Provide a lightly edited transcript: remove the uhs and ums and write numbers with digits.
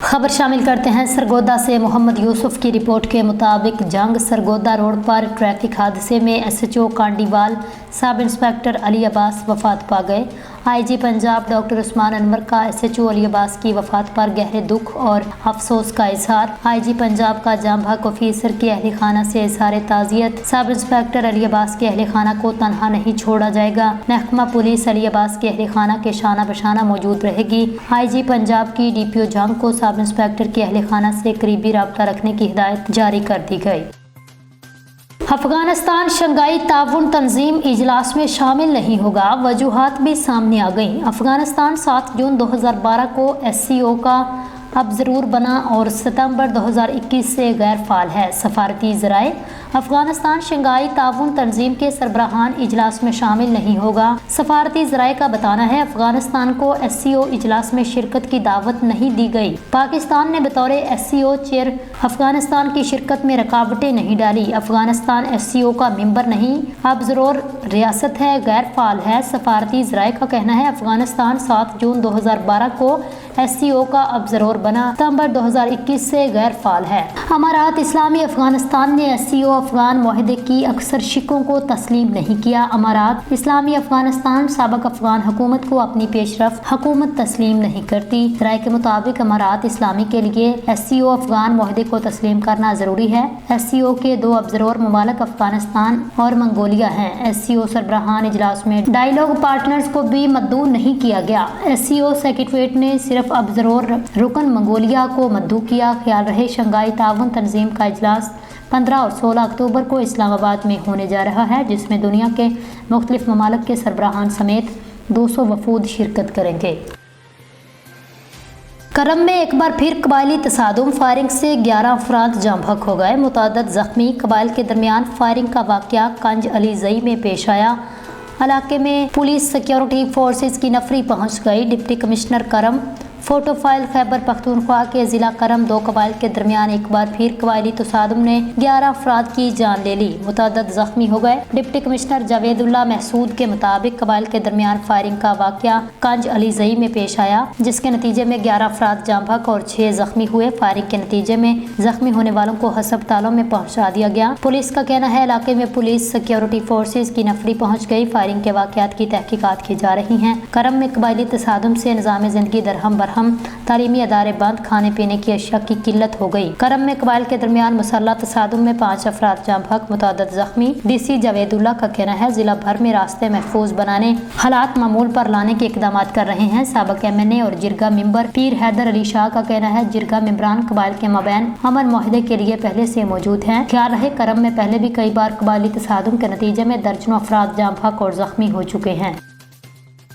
खबर शामिल करते हैं सरगोदा से। मोहम्मद यूसुफ की रिपोर्ट के मुताबिक जंग सरगोदा रोड पर ट्रैफिक हादसे में SHO कांडीवाल sub inspector Ali Abbas वफात पा गए। आईजी पंजाब डॉक्टर उस्मान अनवर का एसएचओ अली अब्बास की वफात पर गहरे दुख और अफसोस का इजहार। आईजी पंजाब का जाम हक ऑफिसर के अहल खाना से इजहार ताज़ियत। सब इंस्पेक्टर अली अब्बास के अहल खाना को तनहा नहीं छोड़ा जाएगा। महकमा पुलिस अली अब्बास के अहल खाना के शाना बशाना मौजूद रहेगी। आईजी पंजाब की डीपीओ जंग को सब इंस्पेक्टर के अहल खाना से करीबी रब्ता रखने की हिदायत जारी कर दी गई। अफगानिस्तान शंघाई ताउन तंजीम इजलास में शामिल नहीं होगा, वजूहात भी सामने आ गईं। अफगानिस्तान 7 जून 2012 को एससीओ का अब ज़रूर बना और सितंबर 2021 से गैर फाल है। सफारती ज़राए अफगानिस्तान शंघाई ताउन तंजीम के सरबराहान इजलास में शामिल नहीं होगा। सफारती ज़राए का बताना है अफगानिस्तान को एससीओ इजलास में शिरकत की दावत नहीं दी गई। पाकिस्तान ने बतौर एससीओ चेयर अफगानिस्तान की शिरकत में रुकावटें नहीं डाली। अफगानिस्तान एससीओ का मेंबर नहीं, अब ज़रूर रियासत है, गैर फाल है। सफारती ज़राए का कहना है अफगानिस्तान 7 जून 2012 को एससीओ का अब ज़रूर बना, सितंबर 2021 से गैर फाल है। अमारात इस्लामी अफगानिस्तान ने एससीओ अफगान मुआहदे की अक्सर शिकों को तस्लीम नहीं किया। अमारात इस्लामी अफगानिस्तान साबिक अफगान हुकूमत को अपनी पेशरफ हुकूमत तस्लीम नहीं करती। राय के मुताबिक अमारात इस्लामी के लिए एससीओ अफगान मुआहदे को तस्लीम करना जरूरी है। एससीओ के 2 अब्जर्वर ममालिक अफगानिस्तान और मंगोलिया हैं। एससीओ सरबराहान इजलास में डायलॉग पार्टनर्स को भी मद्दू नहीं किया गया। एससीओ सेक्रेटरीट ने सिर्फ अब्जर्वर रुकन मंगोलिया को मद्दू किया। ख्याल रहे शंघाई ताउन तंजीम का इजलास 15 और 16 अक्टूबर को इस्लामाबाद में होने जा रहा है, जिसमें दुनिया के मुख्तलिफ ममालिक के सरबराहान समेत 200 वफूद शिरकत करेंगे। करम में एक बार फिर कबायली तसादुम, फायरिंग से 11 अफराद जाम बहक हो गए, मुतअद्दिद जख्मी। कबाइल के दरमियान फायरिंग का वाक़या कंज अली जई में पेश आया। इलाके में पुलिस सिक्योरिटी फोर्सेस की नफरी पहुंच गई। डिप्टी कमिश्नर करम फोटो फाइल खैबर पख्तूनख्वा के ज़िला करम 2 कबाइल के दरमियान एक बार फिर कबायली तसादुम ने 11 अफराद की जान ले ली, मुतअद्दिद जख्मी हो गए। डिप्टी कमिश्नर जावेदुल्ला महसूद के मुताबिक कबाइल के दरमियान फायरिंग का वाक़या कंज अली जई में पेश आया, जिसके नतीजे में 11 अफराद जाम बहक और 6 जख्मी हुए। फायरिंग के नतीजे में जख्मी होने वालों को अस्पतालों में पहुँचा दिया गया। पुलिस का कहना है इलाके में पुलिस सिक्योरिटी फोर्सेज की नफरी पहुँच गई। फायरिंग के वाक़यात की तहकीकात की जा रही हैं। करम में कबायली तसादुम से निज़ाम ज़िंदगी दरहम बरहम, तालीमी अदारे बंद, खाने पीने की अशिया की किल्लत हो गई। करम में कबाइल के दरमियान मुसल्लह तसादुम में 5 अफराद जाम बहक, मुतअद्दिद जख्मी। डीसी जावेदुल्ला का कहना है जिला भर में रास्ते महफूज बनाने, हालात मामूल पर लाने के इकदाम कर रहे हैं। साबिक एमएनए और जिरगा मेंबर पीर हैदर अली शाह का कहना है जिरगा मेंबरान कबाइल के मबैन अमन मुआहदे के लिए पहले से मौजूद हैं। ख्याल रहे करम में पहले भी कई बार कबायली तसादुम के नतीजे में दर्जनों अफराद जाम बहक और जख्मी हो चुके हैं।